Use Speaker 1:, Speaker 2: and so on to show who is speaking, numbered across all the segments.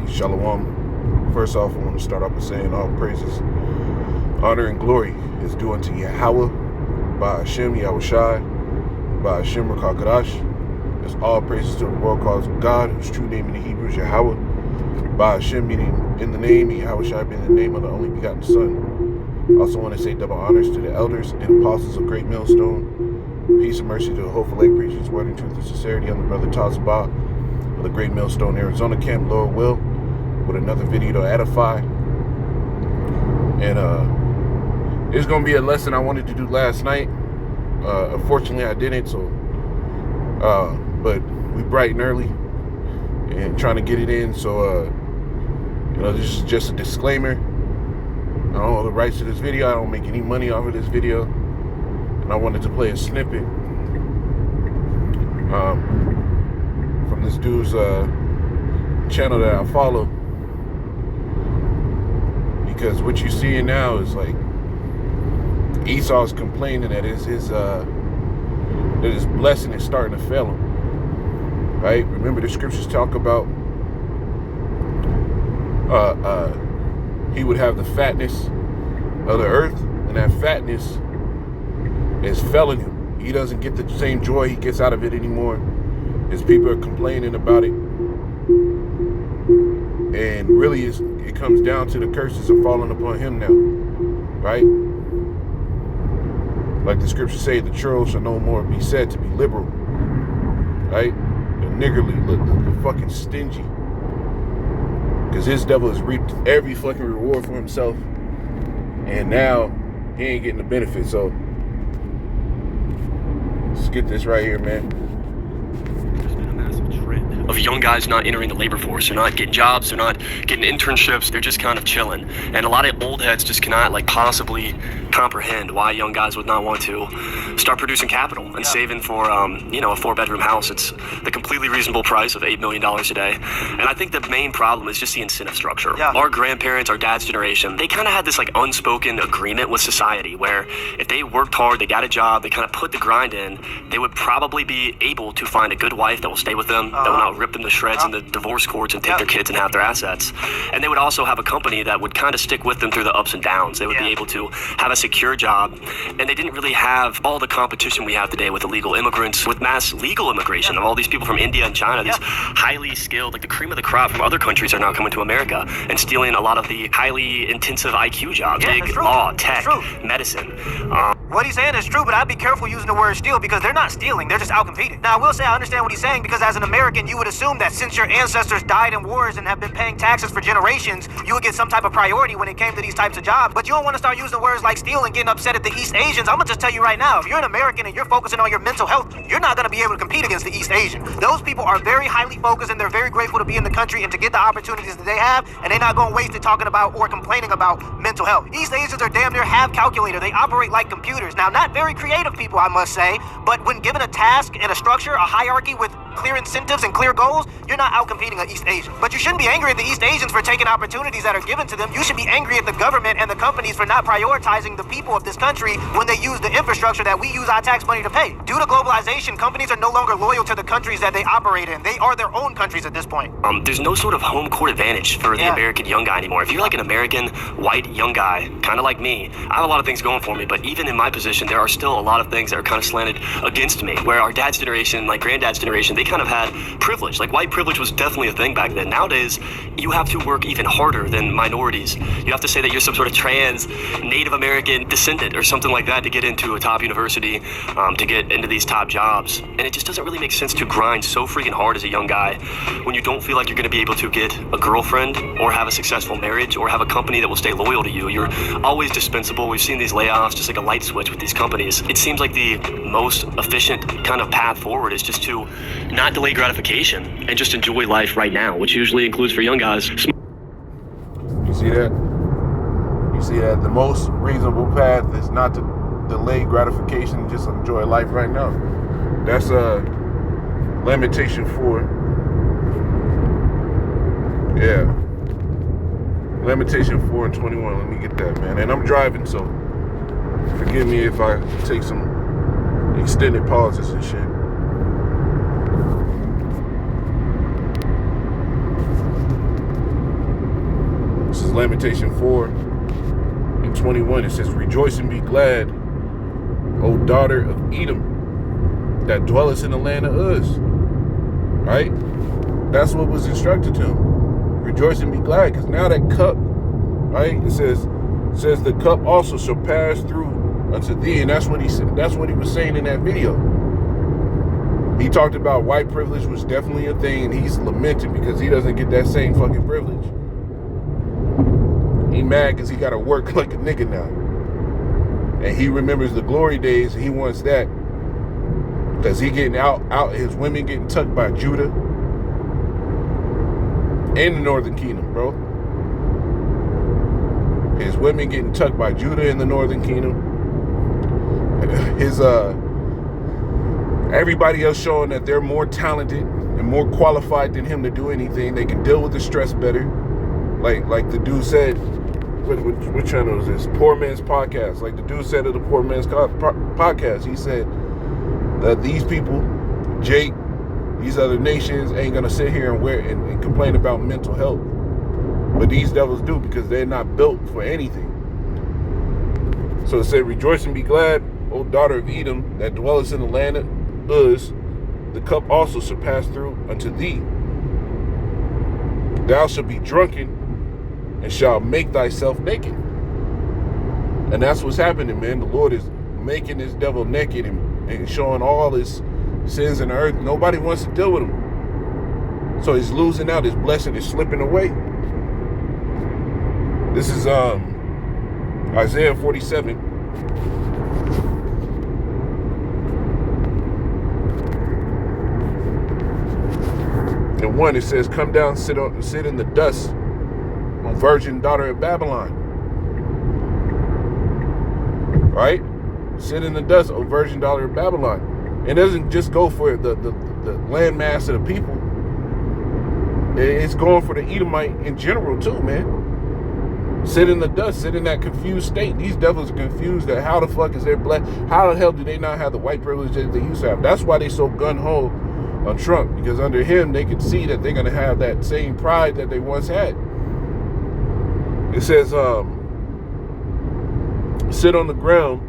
Speaker 1: Shalom. First off, I want to start off by saying all praises, honor, and glory is due unto Yahweh, by Hashem, Yahweh Shai, by Hashem, Rakakadash. It's all praises to the world calls of God, whose true name in the Hebrew is Yahweh, by Hashem meaning in the name, and Yahweh Shai being the name of the only begotten Son. I also want to say double honors to the elders and apostles of Great Millstone. Peace and mercy to the hopeful lake preachers, word and truth and sincerity. I'm the brother Tazabah of the Great Millstone, Arizona camp, Lord will, with another video to edify. And it's gonna be a lesson I wanted to do last night. Unfortunately I didn't, so but we bright and early and trying to get it in. So this is just a disclaimer. I don't own the rights to this video. I don't make any money off of this video, and I wanted to play a snippet from this dude's channel that I follow, because what you're seeing now is like Esau's complaining that his blessing is starting to fail him. Right? Remember, the scriptures talk about he would have the fatness of the earth, and that fatness is failing him. He doesn't get the same joy he gets out of it anymore. His people are complaining about it, and really it comes down to the curses are falling upon him now, right? Like the scriptures say, the churl shall no more be said to be liberal, right? The niggardly, the fucking stingy, because his devil has reaped every fucking reward for himself, and now he ain't getting the benefit. So let's get this right here, man.
Speaker 2: There's been a massive trend of young guys not entering the labor force. They're not getting jobs. They're not getting internships. They're just kind of chilling. And a lot of old heads just cannot possibly comprehend why young guys would not want to start producing capital and saving for a 4-bedroom house. It's the completely reasonable price of $8 million a day. And I think the main problem is just the incentive structure. Our grandparents, our dad's generation, they kind of had this unspoken agreement with society where if they worked hard, they got a job, they kind of put the grind in, they would probably be able to find a good wife that will stay with them, that will not rip them to shreds in the divorce courts and take their kids and half their assets. And they would also have a company that would kind of stick with them through the ups and downs. They would be able to have a secure job, and they didn't really have all the competition we have today with illegal immigrants, with mass legal immigration of all these people from India and China. These highly skilled, the cream of the crop from other countries are now coming to America and stealing a lot of the highly intensive IQ jobs, big law, tech, medicine.
Speaker 3: What he's saying is true, but I'd be careful using the word steal, because they're not stealing, they're just out-competing. Now, I will say I understand what he's saying, because as an American, you would assume that since your ancestors died in wars and have been paying taxes for generations, you would get some type of priority when it came to these types of jobs. But you don't want to start using words like steal and getting upset at the East Asians. I'm gonna just tell you right now, if you're an American and you're focusing on your mental health, you're not gonna be able to compete against the East Asian. Those people are very highly focused, and they're very grateful to be in the country and to get the opportunities that they have, and they're not gonna waste it talking about or complaining about mental health. East Asians are damn near half calculator. They operate like computers. Now, not very creative people, I must say, but when given a task and a structure, a hierarchy with clear incentives and clear goals, you're not out-competing an East Asian. But you shouldn't be angry at the East Asians for taking opportunities that are given to them. You should be angry at the government and the companies for not prioritizing the people of this country when they use the infrastructure that we use our tax money to pay. Due to globalization, companies are no longer loyal to the countries that they operate in. They are their own countries at this point.
Speaker 2: There's no sort of home court advantage for the American young guy anymore. If you're like an American white young guy, kind of like me, I have a lot of things going for me, but even in my position, there are still a lot of things that are kind of slanted against me, where our dad's generation, granddad's generation, they kind of had privilege. White privilege was definitely a thing back then. Nowadays, you have to work even harder than minorities. You have to say that you're some sort of trans Native American descendant or something like that to get into a top university, to get into these top jobs. And it just doesn't really make sense to grind so freaking hard as a young guy when you don't feel like you're going to be able to get a girlfriend or have a successful marriage or have a company that will stay loyal to you. You're always dispensable. We've seen these layoffs just like a light switch with these companies. It seems like the most efficient kind of path forward is just to not delay gratification and just enjoy life right now, which usually includes for young guys.
Speaker 1: You see that? You see that? The most reasonable path is not to delay gratification and just enjoy life right now. That's Lamentation 4. Yeah. Lamentation 4 and 21. Let me get that, man. And I'm driving, so forgive me if I take some extended pauses and shit. Lamentation 4:21. It says, rejoice and be glad, O daughter of Edom, that dwellest in the land of Uz. Right? That's what was instructed to him. Rejoice and be glad, because now that cup, right? It says the cup also shall pass through unto thee, and that's what he said. That's what he was saying in that video. He talked about white privilege was definitely a thing, and he's lamenting because he doesn't get that same fucking privilege. He mad because he got to work like a nigga now, and he remembers the glory days, and he wants that because he getting out his women getting tucked by Judah and the Northern Kingdom, bro. His women getting tucked by Judah in the Northern Kingdom. His everybody else showing that they're more talented and more qualified than him to do anything. They can deal with the stress better. Like the dude said, what channel is this? Poor Man's Podcast. Like the dude said of the Poor Man's Podcast, he said that these people, Jake, these other nations ain't gonna sit here and complain about mental health. But these devils do, because they're not built for anything. So it said, rejoice and be glad, O daughter of Edom, that dwellest in the land of Uz. The cup also shall pass through unto thee. Thou shalt be drunken, and shalt make thyself naked. And that's what's happening, man. The Lord is making this devil naked and showing all his sins in the earth. Nobody wants to deal with him. So he's losing out. His blessing is slipping away. This is Isaiah 47. And 1, it says, come down, sit in the dust, O virgin daughter of Babylon. Right? Sit in the dust, O virgin daughter of Babylon. It doesn't just go for the landmass of the people. It's going for the Edomite in general too, man. Sit in the dust, sit in that confused state. These devils are confused at how the fuck is their black, how the hell do they not have the white privilege that they used to have? That's why they so gun-ho on Trump, because under him they can see that they're gonna have that same pride that they once had. It says, sit on the ground,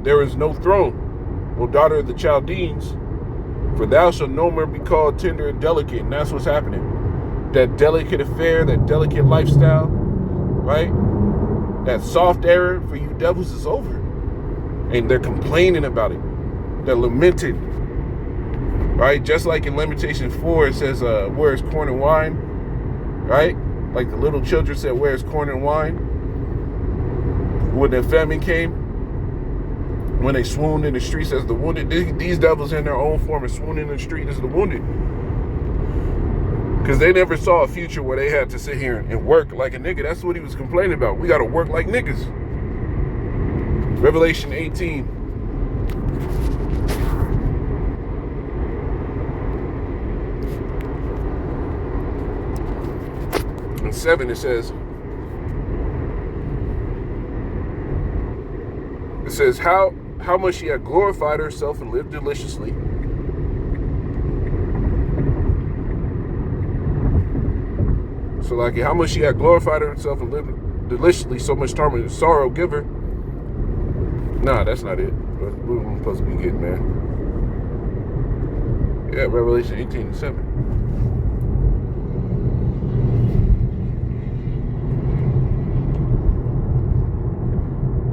Speaker 1: there is no throne, O daughter of the Chaldeans, for thou shalt no more be called tender and delicate. And that's what's happening. That delicate affair, that delicate lifestyle, right? That soft era for you devils is over. And they're complaining about it. They're lamenting. Right? Just like in Lamentation 4, it says, where's corn and wine? Right? Like the little children said, where's corn and wine? When the famine came, when they swooned in the streets as the wounded, these devils in their own form are swooning in the street as the wounded. Because they never saw a future where they had to sit here and work like a nigga. That's what he was complaining about. We got to work like niggas. Revelation 18. And 7, it says, how much she had glorified herself and lived deliciously. So like how much she had glorified herself and lived deliciously, so much torment and sorrow give her. Nah, that's not it. What am I supposed to be getting, man? Yeah, Revelation 18:7.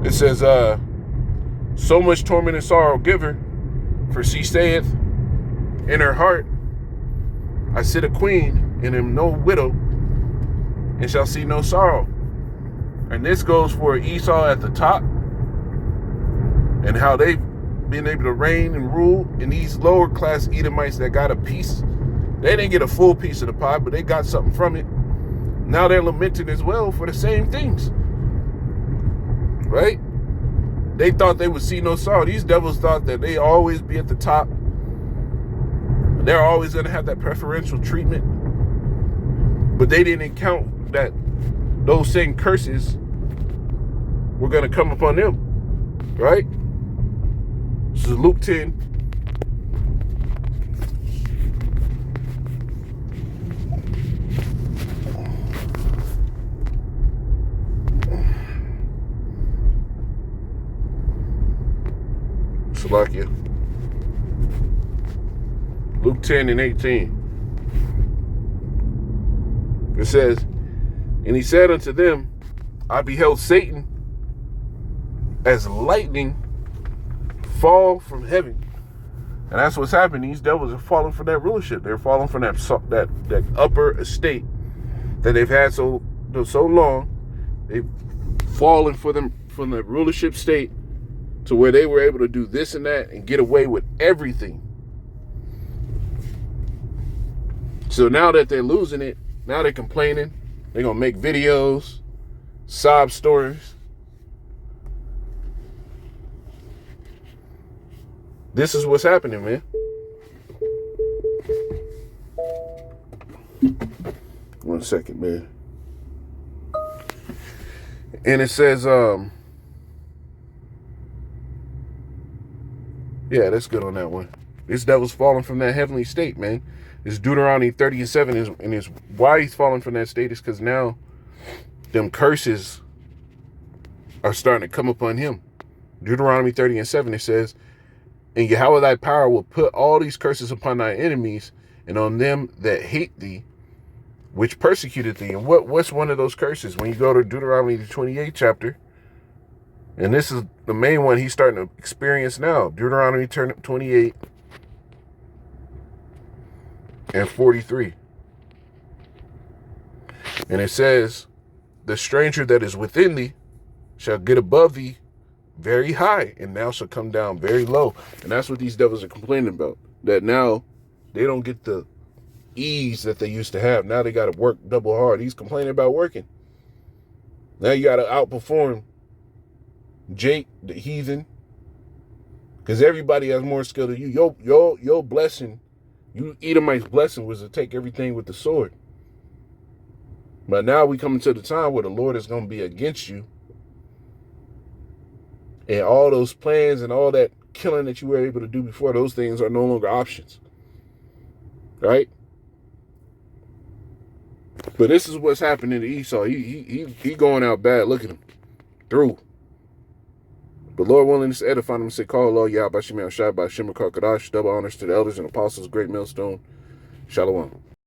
Speaker 1: It says, so much torment and sorrow give her, for she saith in her heart, I sit a queen and am no widow, and shall see no sorrow. And this goes for Esau at the top, and how they've been able to reign and rule. And these lower class Edomites that got a piece, they didn't get a full piece of the pie, but they got something from it. Now they're lamenting as well for the same things. Right? They thought they would see no sorrow. These devils thought that they always be at the top. They're always going to have that preferential treatment. But they didn't count that those same curses were going to come upon them. Right? This is Luke 10. Salakia. Luke 10 and 18. It says, and he said unto them, I beheld Satan as lightning fall from heaven. And that's what's happening. These devils are falling from that rulership. They're falling from that upper estate that they've had so long. They've fallen from the rulership state to where they were able to do this and that and get away with everything. So now that they're losing it, now they're complaining. They're going to make videos, sob stories. This is what's happening, man. One second, man. And it says, yeah, that's good on that one. This devil's falling from that heavenly state, man. This Deuteronomy 30 and 7 is why he's falling from that state is because now them curses are starting to come upon him. Deuteronomy 30 and 7, it says, and Yahweh thy power will put all these curses upon thy enemies and on them that hate thee, which persecuted thee. And what's one of those curses? When you go to Deuteronomy, the 28th chapter, and this is the main one he's starting to experience now. Deuteronomy 28 and 43. And it says, the stranger that is within thee shall get above thee very high, and thou shalt come down very low. And that's what these devils are complaining about. That now they don't get the ease that they used to have. Now they got to work double hard. He's complaining about working. Now you got to outperform Jake, the heathen, because everybody has more skill than you. Your blessing, you Edomite's blessing was to take everything with the sword. But now we come to the time where the Lord is going to be against you. And all those plans and all that killing that you were able to do before, those things are no longer options. Right? But this is what's happening to Esau. He going out bad. Look at him. Through. But Lord willing to edify him and say, call Lord Yahweh Shemel Shai by Shemar Kadash, double honors to the elders and apostles, great millstone. Shalom.